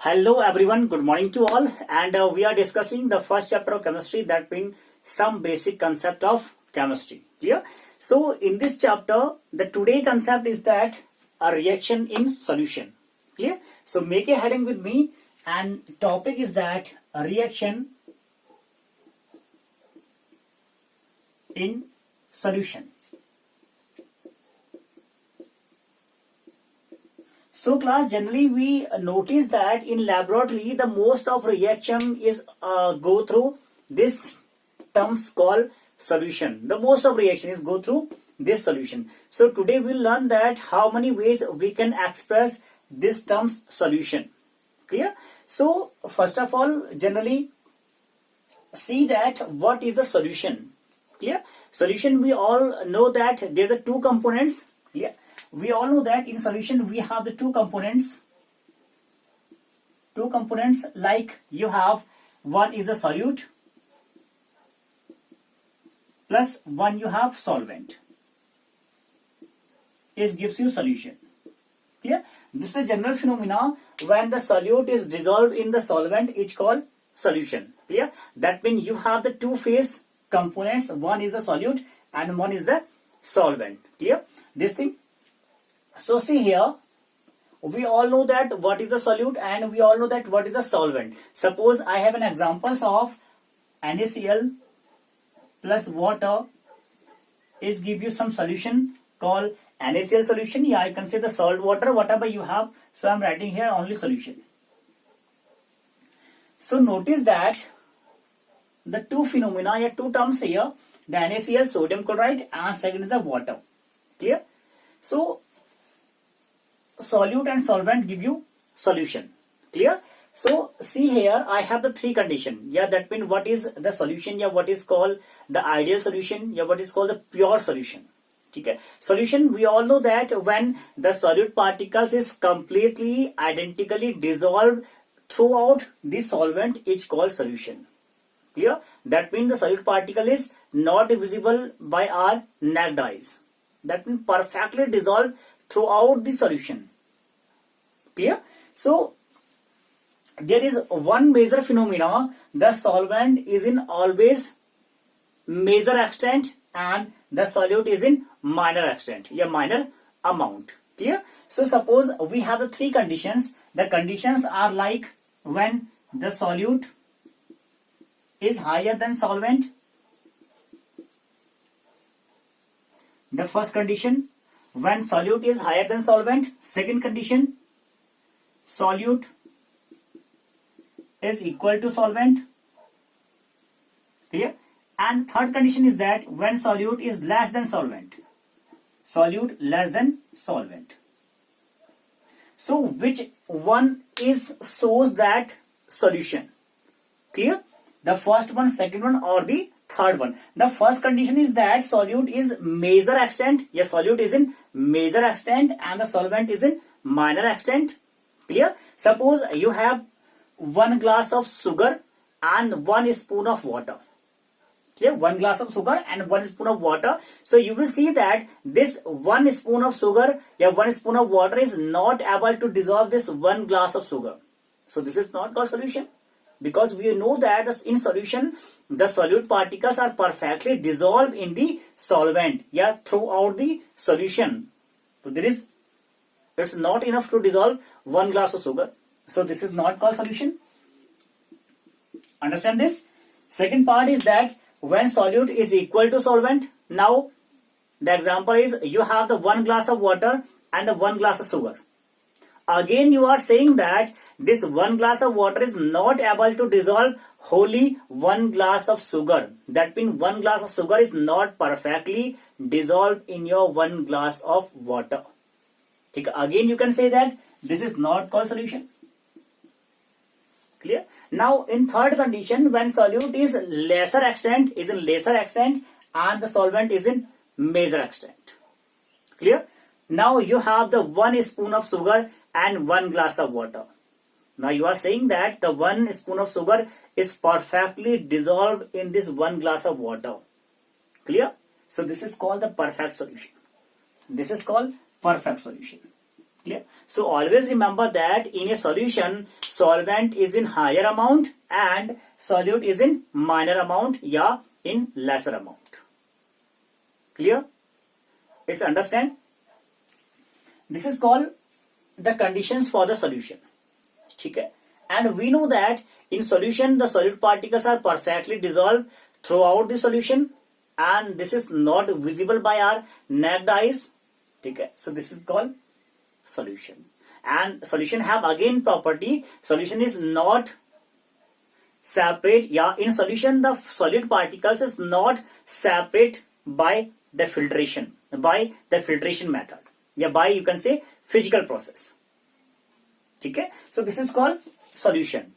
Hello everyone, good morning to all, and we are discussing the first chapter of chemistry, that being some basic concept of chemistry. Clear? So in this chapter, the today concept is that a reaction in solution. Clear? So make a heading with me, and topic is that a reaction in solution. So class, generally we notice that in laboratory the most of reaction is go through this terms called solution. The most of reaction is go through this solution. So today we'll learn that how many ways we can express this terms solution. Clear? So first of all, generally see that what is the solution. Clear? Solution, we all know that there are the two components. Clear? We all know that in solution we have the two components like you have one is the solute plus one you have solvent. It gives you solution. Clear? This is the general phenomena. When the solute is dissolved in the solvent, it's called solution. Clear? That means you have the two phase components, one is the solute and one is the solvent. Clear? This thing. So see here, we all know that what is the solute and we all know that what is the solvent. Suppose I have an examples of NaCl plus water is give you some solution called NaCl solution. Yeah, I can say the salt water, whatever you have. So I'm writing here only solution. So notice that the two phenomena, yeah, two terms here, the NaCl sodium chloride and second is the water. Clear? So solute and solvent give you solution. Clear? So see here, I have the three condition. Yeah, that means what is the solution? Yeah, what is called the ideal solution? Yeah, what is called the pure solution? Okay. Solution, we all know that when the solute particles is completely identically dissolved throughout the solvent, it's called solution. Clear? That means the solute particle is not visible by our naked eyes. That means perfectly dissolved throughout the solution. Clear? So there is one major phenomena, the solvent is in always major extent and the solute is in minor extent, a minor amount. Clear? So suppose we have the three conditions. The conditions are like when the solute is higher than solvent. The first condition, when solute is higher than solvent. Second condition, solute is equal to solvent. Clear? And third condition is that when solute is less than solvent. Solute less than solvent. So which one is shows that solution? Clear? The first one, second one, or the third one. The first condition is that solute is major extent. Yes, solute is in major extent and the solvent is in minor extent. Clear? Suppose you have 1 glass of sugar and 1 spoon of water. Clear? 1 glass of sugar and 1 spoon of water. So you will see that this 1 spoon of sugar, 1 spoon of water is not able to dissolve this 1 glass of sugar. So this is not called solution. Because we know that in solution, the solute particles are perfectly dissolved in the solvent, throughout the solution. So it's not enough to dissolve 1 glass of sugar. So this is not called solution. Understand this? Second part is that when solute is equal to solvent. Now the example is you have the 1 glass of water and the 1 glass of sugar. Again you are saying that this 1 glass of water is not able to dissolve wholly 1 glass of sugar. That means 1 glass of sugar is not perfectly dissolved in your 1 glass of water. Okay. Again you can say that this is not called solution. Clear? Now in third condition, when solute is in lesser extent and the solvent is in major extent. Clear? Now you have the 1 spoon of sugar and 1 glass of water. Now you are saying that the 1 spoon of sugar is perfectly dissolved in this 1 glass of water. Clear? So this is called the perfect solution. This is called perfect solution. Clear? So always remember that in a solution, solvent is in higher amount and solute is in minor amount या in lesser amount. Clear? It's understand? This is called the conditions for the solution. ठीक है? And we know that in solution the solute particles are perfectly dissolved throughout the solution and this is not visible by our naked eyes. ठीक है? So this is called solution. And solution have again property, solution is not separate. Yeah, in solution the solid particles is not separate by the filtration method. Yeah, by you can say physical process. Okay, so this is called solution.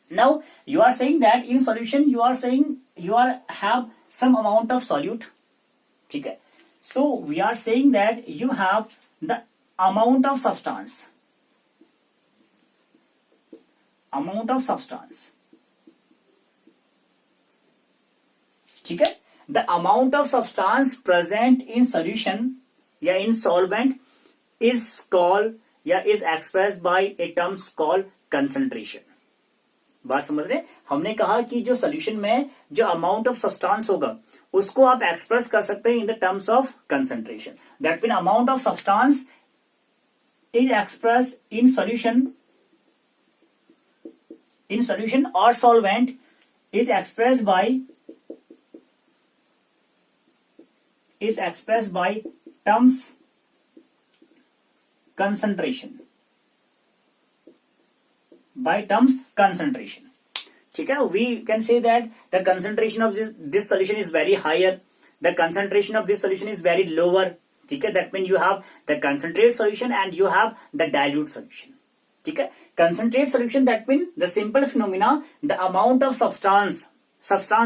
Now you are saying that in solution you are saying you are have some amount of solute. Okay, so we are saying that you have the amount of substance. ठीक है, the amount of substance present in solution या in solvent is called या is expressed by a terms called concentration. बात समझ रहे? हमने कहा कि जो सोल्यूशन में जो अमाउंट ऑफ सब्सटेंस होगा उसको आप एक्सप्रेस कर सकते हैं in the terms of concentration. That mean amount of substance is expressed in solution or solvent is expressed by terms concentration. ठीक है, we can say that the concentration of this solution is very higher, the concentration of this solution is very lower. ठीक है, that means you have the concentrate solution and you have the dilute solution. ठीक है, concentrate solution that means the simple phenomena, the amount of substance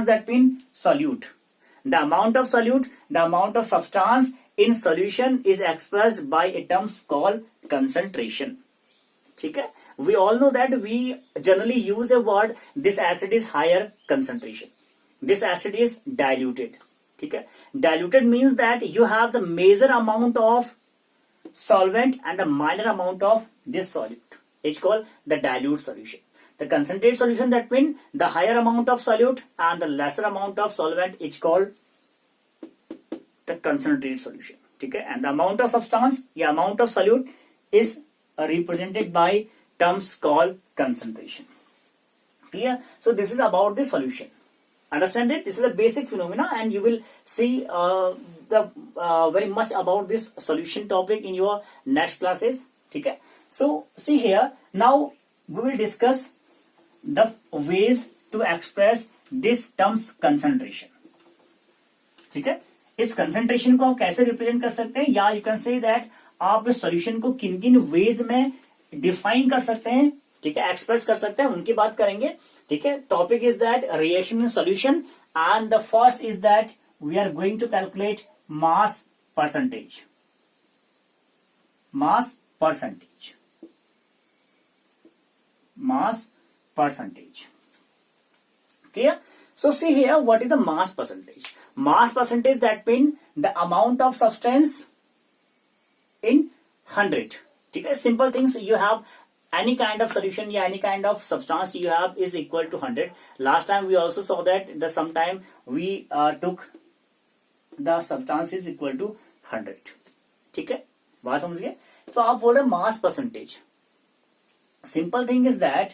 that means solute. The amount of solute, the amount of substance in solution is expressed by a terms called concentration. ठीक है, we all know that we generally use a word, this acid is higher concentration, this acid is diluted. ठीक है, diluted means that you have the major amount of solvent and the minor amount of this solute. It's called the dilute solution. The concentrate solution that means the higher amount of solute and the lesser amount of solvent. It's called the concentrate solution. ठीक है, and the amount of substance या amount of solute is represented by terms called concentration. Clear? So this is about the solution. Understand it? This is a basic phenomena and you will see very much about this solution topic in your next classes. ठीक है, so see here, now we will discuss the ways to express this terms concentration. ठीक है, इस concentration को आप कैसे represent कर सकते हैं या you can say that आप इस solution को किन किन ways में define कर सकते हैं, ठीक है, एक्सप्रेस कर सकते हैं, उनकी बात करेंगे. ठीक है, topic is that reaction in solution and the first is that we are going to calculate mass percentage. Clear? So see here, what is the mass percentage? Mass percentage that means the amount of substance in 100. ठीक है, simple things, you have any kind of solution या any kind of substance you have is equal to 100. Last time we also saw that the sometime we took the substance is equal to 100. ठीक है, बात समझ गए? तो आप बोल रहे mass percentage. Simple thing is that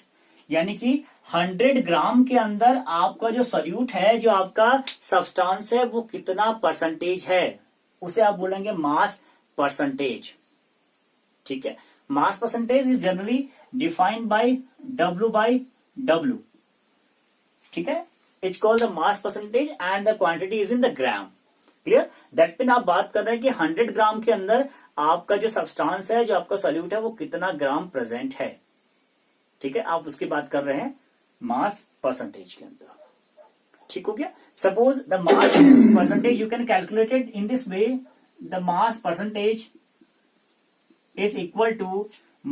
यानी कि 100 ग्राम के अंदर आपका जो सोल्यूट है, जो आपका सब्सटेंस है, वो कितना परसेंटेज है, उसे आप बोलेंगे मास परसेंटेज. ठीक है, mass percentage is generally defined by W by W. ठीक है, it's called the mass percentage and the quantity is in the gram. Clear? That means आप बात कर रहे हैं कि 100 ग्राम के अंदर आपका जो सब्सटेंस है, जो आपका सोल्यूट है, वो कितना ग्राम प्रेजेंट है. ठीक है, आप उसकी बात कर रहे हैं मास परसेंटेज के अंदर. ठीक हो गया? Suppose the mass percentage you can calculated in this way, the mass percentage is equal to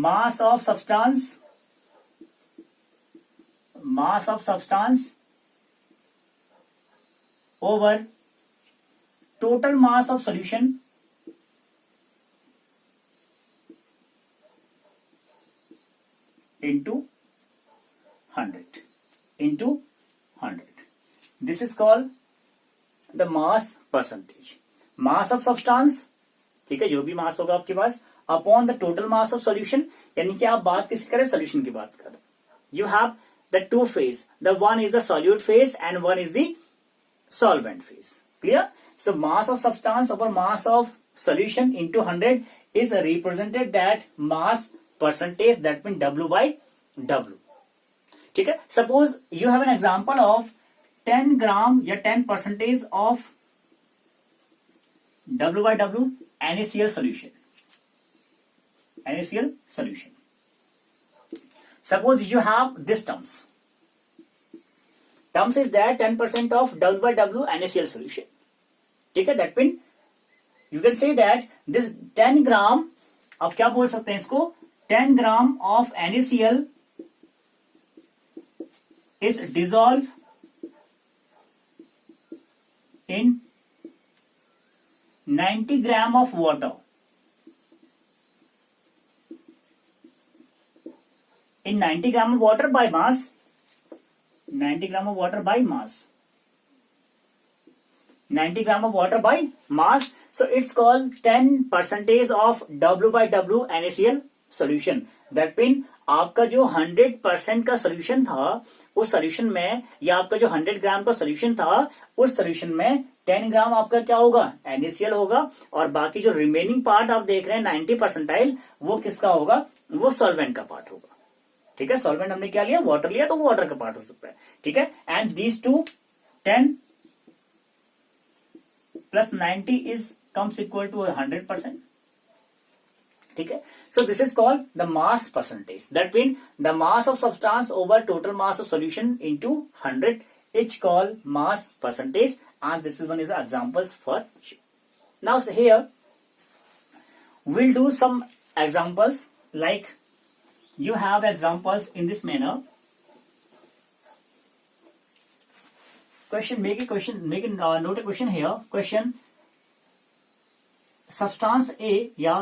mass of substance over total mass of solution into 100. This is called the mass percentage. Mass of substance, ठीक है, जो भी mass होगा आपके पास, upon the total mass of solution, यानी कि आप बात किसी करें, सॉल्यूशन की बात करें. You have the two phase. The one is the solute phase and one is the solvent phase. Clear? So mass of substance over mass of solution into 100 is represented that mass percentage, that means W by W. ठीक है. Suppose you have an example of 10 gram या 10% of W by W NaCl solution. NaCl solution. Suppose you have this terms. Terms is that 10% of W by W NaCl solution. ठीक है, that means you can say that this 10 gram, आप क्या बोल सकते हैं इसको, 10 gram of NaCl is dissolved in 90 gram of water. In 90 gram of water by mass, 90 gram of water by mass, 90 gram of water by mass. So it's called 10% of W by W NaCl solution. That means आपका जो 100% का solution था, उस solution में, या आपका जो 100 ग्राम का सोल्यूशन था, उस सोल्यूशन में 10 ग्राम आपका क्या होगा, NaCl होगा, और बाकी जो रिमेनिंग पार्ट आप देख रहे हैं 90%, वो किसका होगा, वो सॉल्वेंट का पार्ट होगा. ठीक है, सॉल्वेंट हमने क्या लिया, वाटर लिया, तो वो वाटर का पार्ट हो सकता है. ठीक है, and these two 10 plus 90 is comes equal to 100%. ठीक है, so this is called the mass percentage. That mean the mass of substance over total mass of solution into 100 is called mass percentage, and this is one is examples for you. Now here we'll do some examples, like you have examples in this manner. Question, make a note a question here. Question: substance A या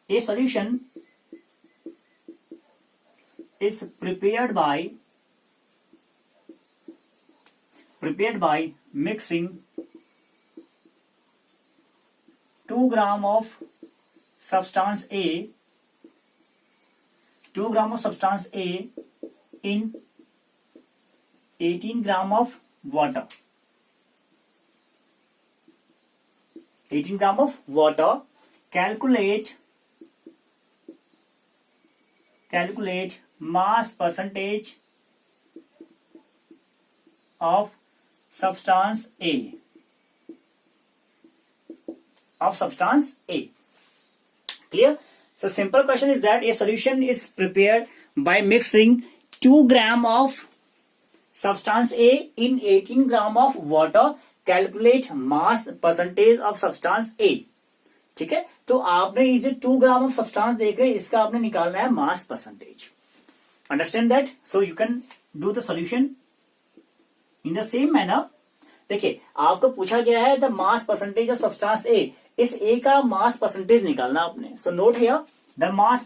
a solution is prepared by mixing 2 gram of substance A, 2 gram of substance A in 18 gram of water. 18 gram of water. Calculate mass percentage of substance A. Clear? So simple question is that a solution is prepared by mixing 2 gram of substance A in 18 gram of water. Calculate mass percentage of substance A. ठीक है, तो आपने ये जो 2 gram of substance देख रहे हैं, इसका आपने निकालना है mass percentage. Understand that? So you can do the solution in the same manner. देखिए, आपको पूछा गया है the mass percentage of substance A. इस ए का मास परसेंटेज निकालना आपने. So note here the mass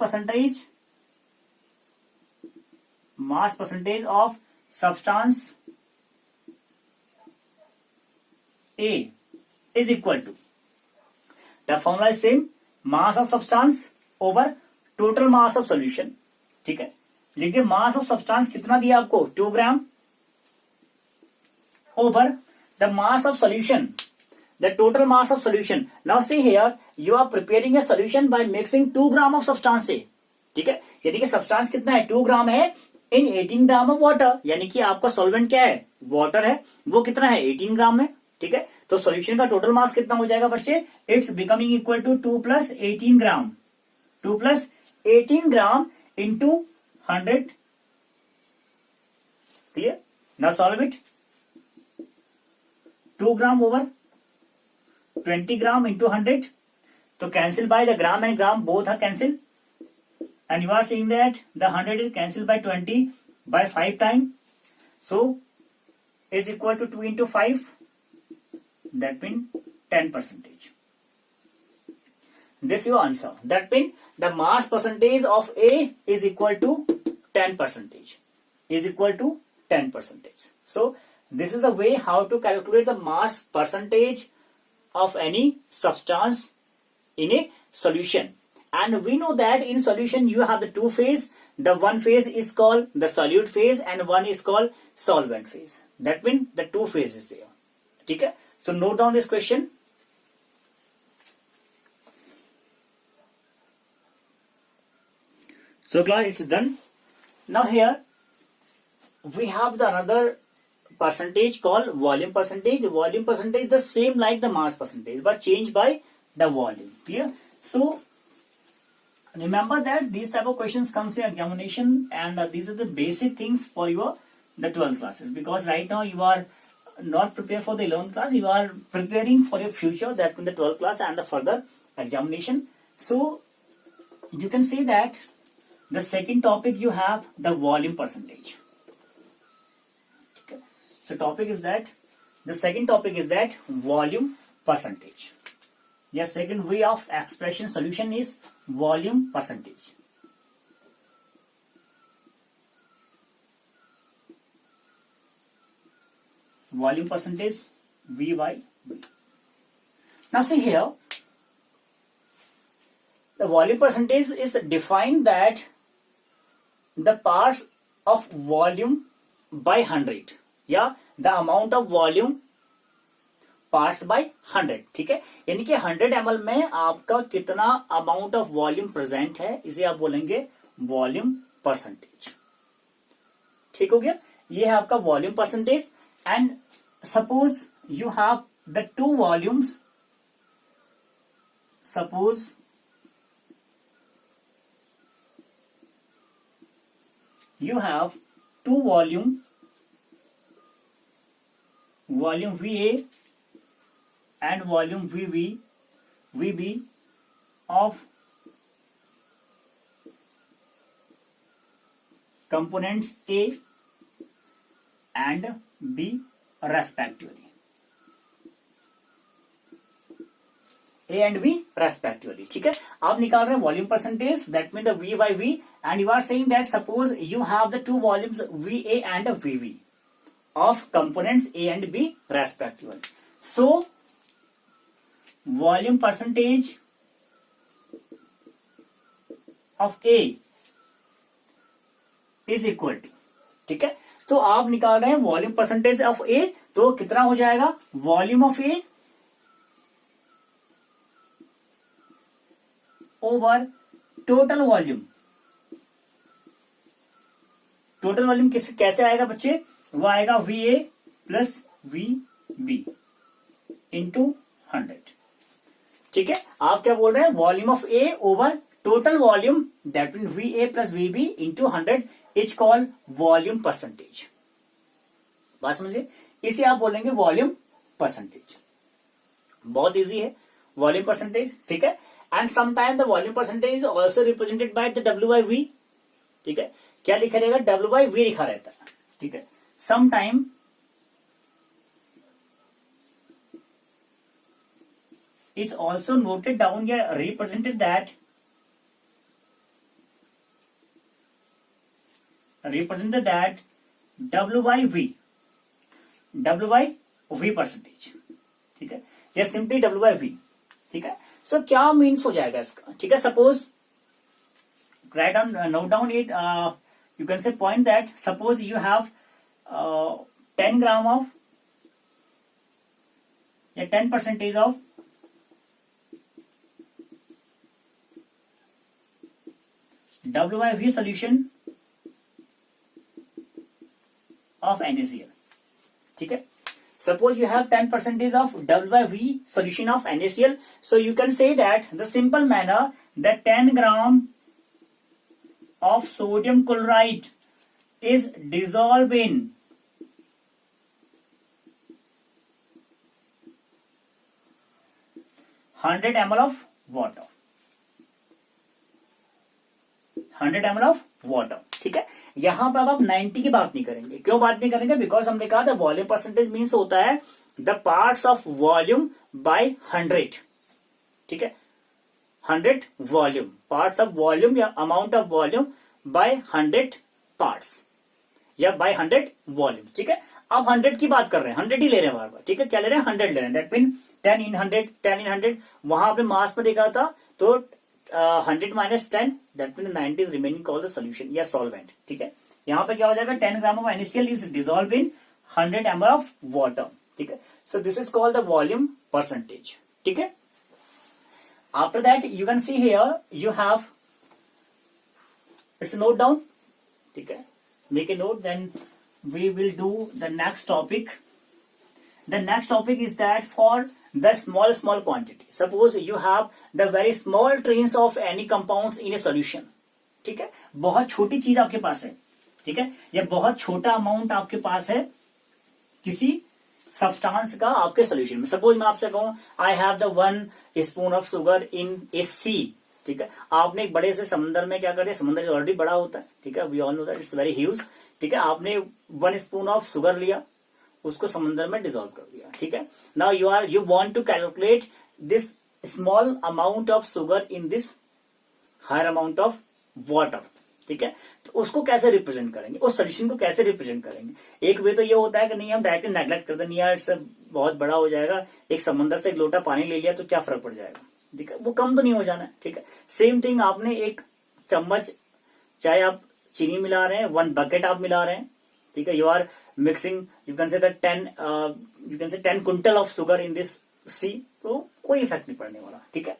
percentage of substance A is equal to, the formula is same, mass of substance over total mass of solution. ठीक है, लिखिए मास of substance कितना दिया आपको, 2 gram, over the mass of solution, the total mass of solution. Now see here, you are preparing a solution by mixing 2 gram of substance A. ठीक है, यानी कि सब्सटेंस कितना है, 2 ग्राम है, इन 18 ग्राम ऑफ वाटर, यानी कि आपका सॉल्वेंट क्या है, वाटर है, वो कितना है, 18 ग्राम है. ठीक है, तो सॉल्यूशन का टोटल मास कितना हो जाएगा बच्चे, it's becoming equal to 2 plus 18 gram, 2 plus 18 gram into 100. Clear? Now solve it. 2 gram over 20 gram into 100, तो cancel by the gram and gram both are cancel, and you are seeing that the 100 is cancel by 20 by 5 time, so is equal to 2 into 5, that mean 10%. this your answer. That means the mass percentage of A is equal to 10%. Is equal to 10%. So this is the way how to calculate the mass percentage of any substance in a solution. And we know that in solution you have the two phase. The one phase is called the solute phase and one is called solvent phase. That means the two phases there. Okay? So note down this question. So class, it's done. Now here we have the another percentage called volume percentage. Volume percentage the same like the mass percentage but changed by the volume. Clear? So remember that these type of questions comes in examination, and these are the basic things for your the 12th classes, because right now you are not prepared for the 11th class, you are preparing for your future, that in the 12th class and the further examination. So you can see that the second topic you have the volume percentage. Okay. So topic is that the second topic is that volume percentage. Yes, second way of expression solution is volume percentage. Volume percentage V by V. Now see here, the volume percentage is defined that the parts of volume by 100. Yeah, the amount of volume parts bye 100. ठीक है, यानी कि 100 ml में आपका कितना amount of volume present है, इसे आप बोलेंगे वॉल्यूम परसेंटेज. ठीक हो गया, ये है आपका volume percentage. And suppose you have the two volumes, suppose you have two volume VA and volume VB of components A and B respectively. A and B respectively. ठीक है, आप निकाल रहे हैं volume percentage, that mean the V by V, and you are saying that suppose you have the two volumes VA and VB of components A and B respectively. So volume percentage of A is equal to, ठीक है, तो आप निकाल रहे हैं volume percentage of A, तो कितना हो जाएगा volume of A over total volume. Total volume कैसे आएगा बच्चे, वो आएगा VA प्लस VB इंटू 100. ठीक है, आप क्या बोल रहे हैं volume of A over total volume, that mean VA plus VB into 100 is called volume percentage. बात समझिए, इसे आप बोलेंगे वॉल्यूम परसेंटेज. बहुत इजी है वॉल्यूम परसेंटेज. ठीक है, and sometime the volume percentage is also represented by the W by V. ठीक है, क्या लिखा रहेगा W by V लिखा रहता है. ठीक है, sometime is also noted down here, represented that W by V percentage. ठीक है, या सिंपली W by V. ठीक है, सो क्या मीन्स हो जाएगा इसका. ठीक है, suppose write down, note down it, you can से point that suppose you have 10 gram of या 10% of W by V solution of NaCl. ठीक है, suppose you have 10% of W by V solution of NaCl, so you can say that the simple manner that 10 gram of sodium chloride is dissolved in 100 ml of water. 100 ml of water. ठीक है, यहां पर अब आप 90 की बात नहीं करेंगे. क्यों बात नहीं करेंगे, बिकॉज हमने कहा था वॉल्यूम परसेंटेज मीन्स होता है the parts of volume by 100. ठीक है, 100 वॉल्यूम, पार्ट्स ऑफ वॉल्यूम या amount of volume by 100 parts या बाय 100 वॉल्यूम। ठीक है, आप 100 की बात कर रहे हैं, 100 ही ले रहे हैं बार बार। ठीक है, क्या ले रहे हैं? 100 ले रहे हैं। That mean 10 in 100, 10 in 100। वहां आपने मास में देखा था तो 100 minus 10, that mean 90 is remaining called the solution या सॉल्वेंट। ठीक है, यहाँ पे क्या हो जाएगा? 10 gram of NaCl is dissolve in 100 ml of water. ठीक है, so this is called the volume percentage. ठीक है, after that you can see here you have its note down. ठीक है, make a note, then we will do the next topic. The next topic is that for the small quantity, suppose you have the very small trains of any compounds in a solution. ठीक है, बहुत छोटी चीज आपके पास है। ठीक है, या बहुत छोटा अमाउंट आपके पास है किसी सब्सटेंस का आपके सोल्यूशन में। सपोज मैं आपसे कहूं I have the 1 spoon of sugar in a sea. ठीक है, आपने एक बड़े से समंदर में क्या कर दिया? समंदर ऑलरेडी बड़ा होता है। ठीक है, we all know that it's very huge. ठीक है, आपने 1 स्पून ऑफ शुगर लिया, उसको समंदर में डिसॉल्व कर दिया। ठीक है, now you want to calculate this small amount of sugar in this higher amount of water. ठीक है, तो उसको कैसे रिप्रेजेंट करेंगे? उस सोल्यूशन को कैसे रिप्रेजेंट करेंगे? एक वे तो ये होता है कि नहीं, हम डायरेक्टली नेग्लेक्ट कर दें, यार इससे बहुत बड़ा हो जाएगा, एक समंदर से एक लोटा पानी ले लिया तो क्या फर्क पड़ जाएगा। ठीक है, वो कम तो नहीं हो जाना है। ठीक है, सेम थिंग आपने एक चम्मच, चाहे आप चीनी मिला रहे हैं, 1 बकेट आप मिला रहे हैं। ठीक है, you are mixing, you can say 10 quintal of sugar in this sea, तो कोई इफेक्ट नहीं पड़ने वाला। ठीक है,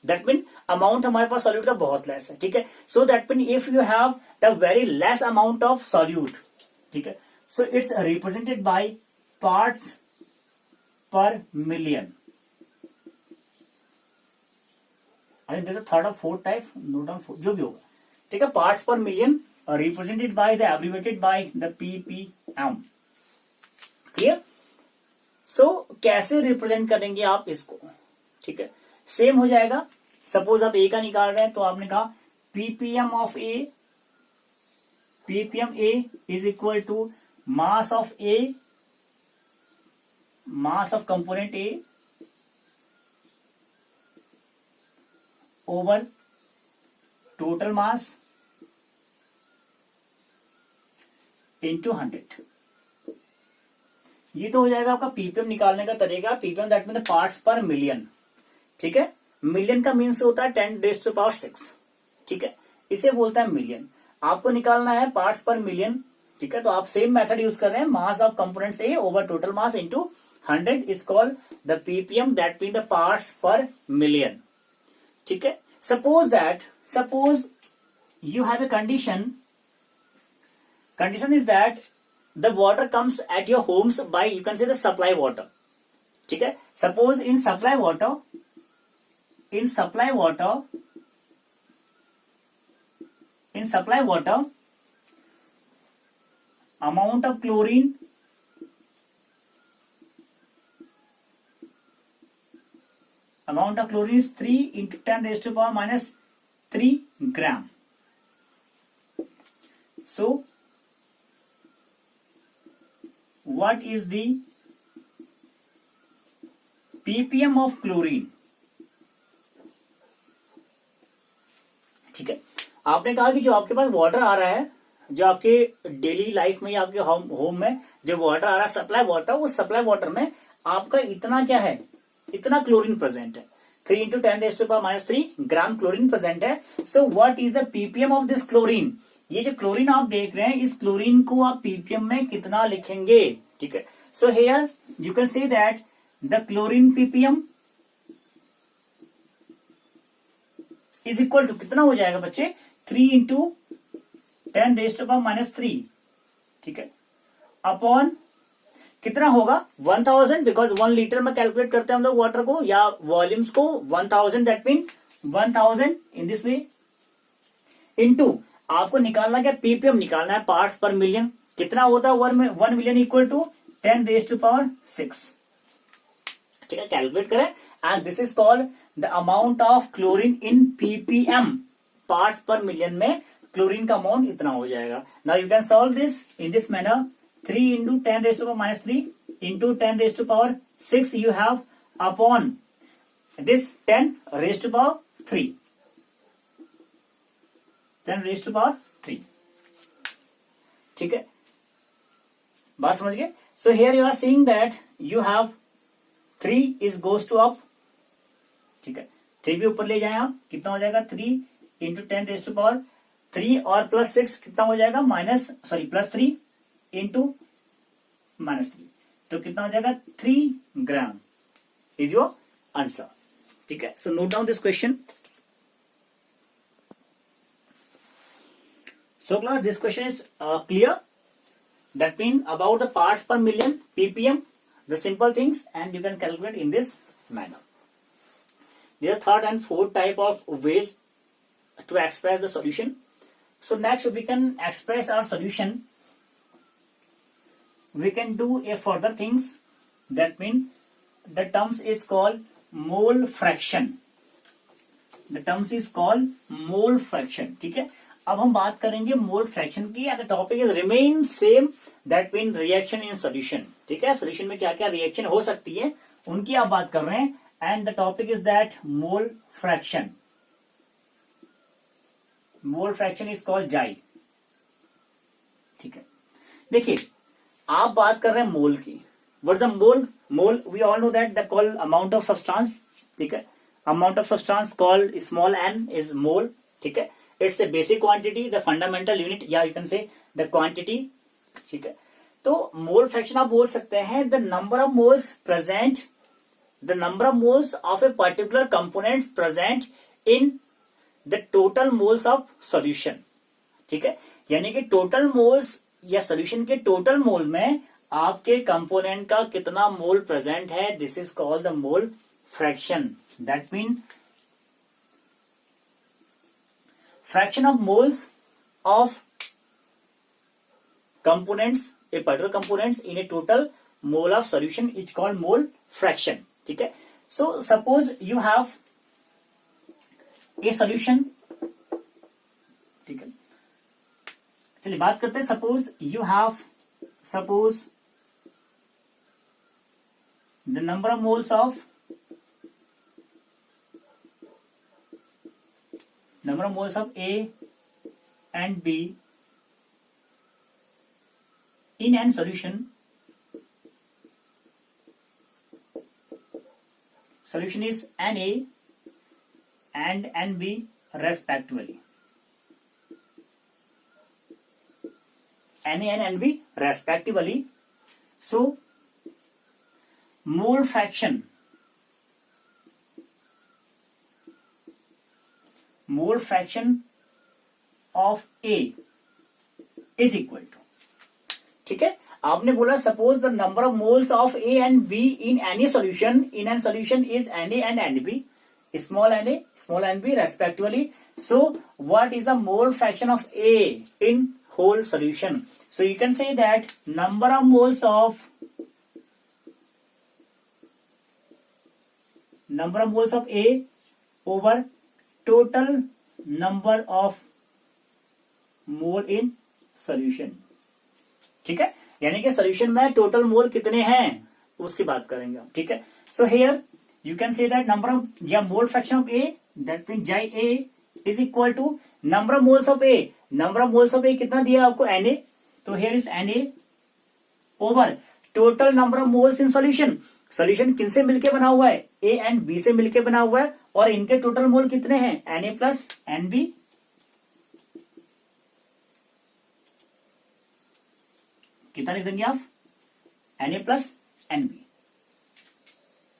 दैट मीन अमाउंट हमारे पास सॉल्यूट का बहुत लेस है। ठीक है, so that mean if you have the very less amount of solute, ठीक है, so it's represented by parts per million. I think third और फोर्थ टाइप, नोट डाउन जो भी होगा। ठीक है, parts per million represented by the abbreviated by the ppm। Clear? So कैसे represent करेंगे आप इसको? ठीक है, सेम हो जाएगा। सपोज आप ए का निकाल रहे हैं तो आपने कहा ppm of A, ppm A is equal to mass of A, mass of component A over total mass into 100। ये तो हो जाएगा आपका पीपीएम निकालने का तरीका। Ppm that mean parts per million. ठीक है, मिलियन का मीन्स होता है 10⁻⁶। ठीक है, इसे बोलता है मिलियन। आपको निकालना है पार्ट्स पर मिलियन। ठीक है, तो आप सेम मेथड यूज कर रहे हैं, mass of components A over total mass into 100 is called the ppm that mean the parts per million. ठीक है, suppose you have a condition is that the water comes at your homes by, you can say, the supply water. ठीक है, suppose in supply water amount of chlorine is 3 into 10⁻³ gram. So what is the ppm of chlorine? ठीक है, आपने कहा कि जो आपके पास water आ रहा है, जो आपके डेली लाइफ में या आपके होम में जो वाटर आ रहा है, सप्लाई वाटर, उस सप्लाई वाटर में आपका इतना क्या है? इतना क्लोरीन प्रेजेंट है। 3 into 10⁻³ ग्राम क्लोरीन प्रेजेंट है। So what is the ppm of this chlorine? ये जो क्लोरीन आप देख रहे हैं, इस क्लोरीन को आप पीपीएम में कितना लिखेंगे? ठीक है, so here you can say that the chlorine ppm is equal to कितना हो जाएगा बच्चे? 3 into 10⁻⁻3। ठीक है, अपॉन कितना होगा? 1000, बिकॉज 1 लीटर में कैलकुलेट करते हैं हम लोग वाटर को या वॉल्यूम्स को। 1000 that mean 1000 in this way, into आपको निकालना क्या? पीपीएम निकालना है, पार्ट्स पर मिलियन। कितना होता है? 1 मिलियन इक्वल टू 10⁻⁶। ठीक है, कैलकुलेट करें, and this is called the amount of chlorine in PPM. Parts per million में क्लोरीन का अमाउंट इतना हो जाएगा। Now you can solve this in this manner. 3 into 10⁻³ into 10⁻⁶ you have upon this 10⁻⁶ 3, 10 raised to power 3. ठीक है, बात समझ गए. So here you are seeing that you have 3 is goes to up. ठीक है, 3 भी ऊपर ले जाए आप, कितना हो जाएगा 3 इंटू 10 रेज टू पावर 3 और प्लस 6 कितना हो जाएगा प्लस 3 इंटू -3, तो कितना हो जाएगा 3 ग्राम इज योर आंसर. ठीक है, so note down this question. So class, this question is clear. That means about the parts per million ppm, the simple things, and you can calculate in this manner. There are third and fourth type of ways to express the solution. So next we can express our solution. We can do a further things. That means the terms is called mole fraction. The terms is called mole fraction. ठीक है, अब हम बात करेंगे mole fraction की. The topic is remain same, that mean reaction in solution. ठीक है, solution में क्या क्या रिएक्शन हो सकती है उनकी आप बात कर रहे हैं. And the topic is that mole fraction. Mole fraction is called जाई. ठीक है, देखिए आप बात कर रहे हैं मोल की. What the mole? Mole we all know that the call amount of substance. ठीक है, amount of substance called small n is mole. ठीक है, it's a basic quantity, the fundamental unit, या you can say the quantity. ठीक है, तो mole fraction आप बोल सकते हैं the number of moles present, the number of moles of a particular components present in the total moles of solution. ठीक है, यानी कि टोटल मोल्स या सॉल्यूशन के टोटल मोल में आपके कंपोनेंट का कितना मोल प्रेजेंट है, this is called the mole fraction. That mean fraction of moles of components, a particular components in a total mole of solution is called mole fraction. ठीक है, so suppose you have a solution. ठीक है, चलिए बात करते हैं. suppose the number of moles of A and B in an solution. Solution is Na and Nb respectively. Na and Nb respectively. So mole fraction of A is equal to. ठीक है, आपने बोला suppose the number of moles of A and be in any solution is Na and Nb, small na small nb respectively. So what is the mole fraction of A in whole solution? So you can say that number of moles of A over total number of mole in solution. ठीक है, यानी कि solution में total mole कितने हैं उसकी बात करेंगे हम. ठीक है, so here you can say that number of या mole fraction of A, that mean जाई A is equal to number of moles of A. Number of moles of A कितना दिया आपको Na, तो here is Na over total number of moles in solution. Solution किनसे मिलके बना हुआ है? ए एंड बी से मिलके बना हुआ है, और इनके टोटल मोल कितने हैं? Na plus Nb. कितना लिख देंगे आप? Na plus Nb,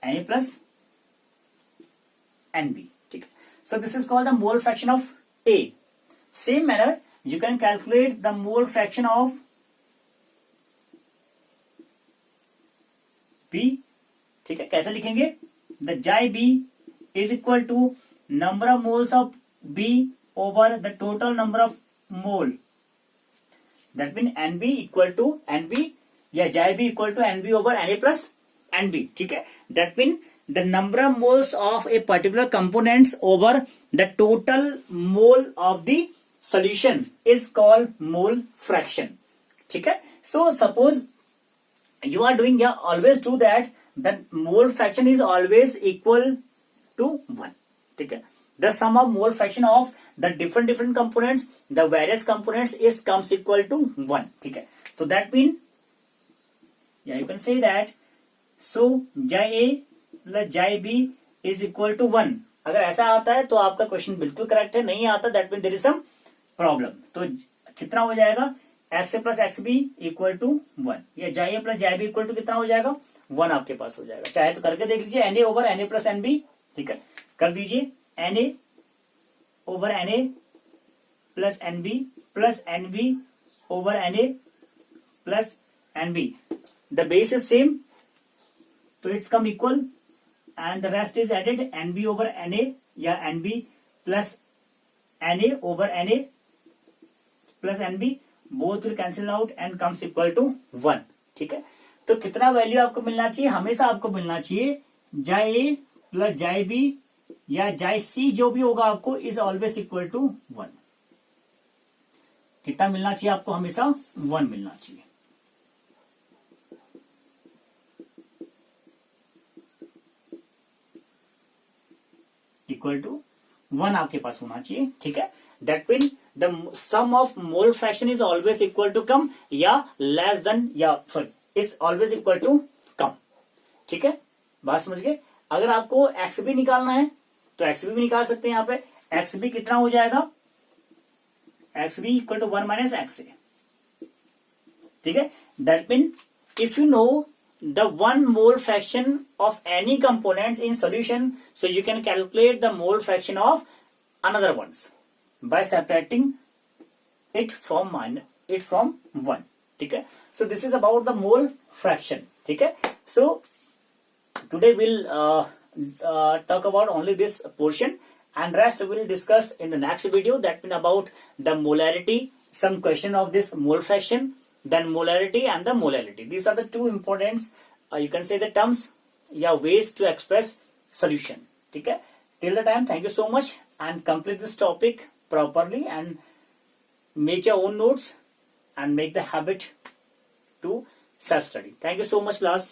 Na plus Nb. ठीक है, so this is called the mole fraction of A. Same manner you can calculate the mole fraction of B. ठीक है, कैसे लिखेंगे? द जाई B is equal to number of moles of B over the total number of mole. That means Nb equal to Nb या जाई B equal to Nb over Na plus Nb. ठीक है, that means the number of moles of a particular components over the total mole of the solution is called mole fraction. ठीक है, so suppose you are doing, yeah, always do that, the mole fraction is always equal to 1. ठीक है, the sum of mole fraction of the different components, the various components is comes equal to 1. ठीक है, तो that mean yeah you can say that so xi a plus xi b is equal to 1. अगर ऐसा आता है तो आपका question बिल्कुल करेक्ट है, नहीं आता that mean there is some problem. तो कितना हो जाएगा, X A plus X B equal to 1, या xi a plus xi b equal to कितना हो जाएगा, 1 आपके पास हो जाएगा. चाहे तो करके देख लीजिए, na over na plus nb. ठीक है, कर दीजिए na over na plus nb plus nb over na plus nb. The base is same, तो it's come equal and the rest is added. nb over na या nb plus na over na plus nb, both will cancel out and comes equal to 1. ठीक है, तो कितना value आपको मिलना चाहिए, हमेशा आपको मिलना चाहिए xi a plus xi b या xi c जो भी होगा आपको इज ऑलवेज इक्वल टू 1. कितना मिलना चाहिए आपको, हमेशा 1 मिलना चाहिए. इक्वल टू 1 आपके पास होना चाहिए. ठीक है, that mean the sum of mole fraction is always equal to कम या लेस देन, या sorry is always equal to कम. ठीक है, बात समझ गए. अगर आपको एक्स भी निकालना है तो एक्स भी निकाल सकते हैं. यहाँ पे एक्स भी कितना हो जाएगा, एक्स भी इक्वल टू 1 माइनस एक्स ए. ठीक है, that mean if you know the one mole fraction of any components in solution, so you can calculate the mole fraction of another ones by separating it from 1. ठीक है, so this is about the mole fraction. ठीक है, so today we'll talk about only this portion and rest we will discuss in the next video. That means about the molarity, some question of this mole fraction, then molarity and the molality. These are the two important you can say the terms, ways to express solution. ठीक है, till the time, thank you so much and complete this topic properly and make your own notes and make the habit to self study. Thank you so much class.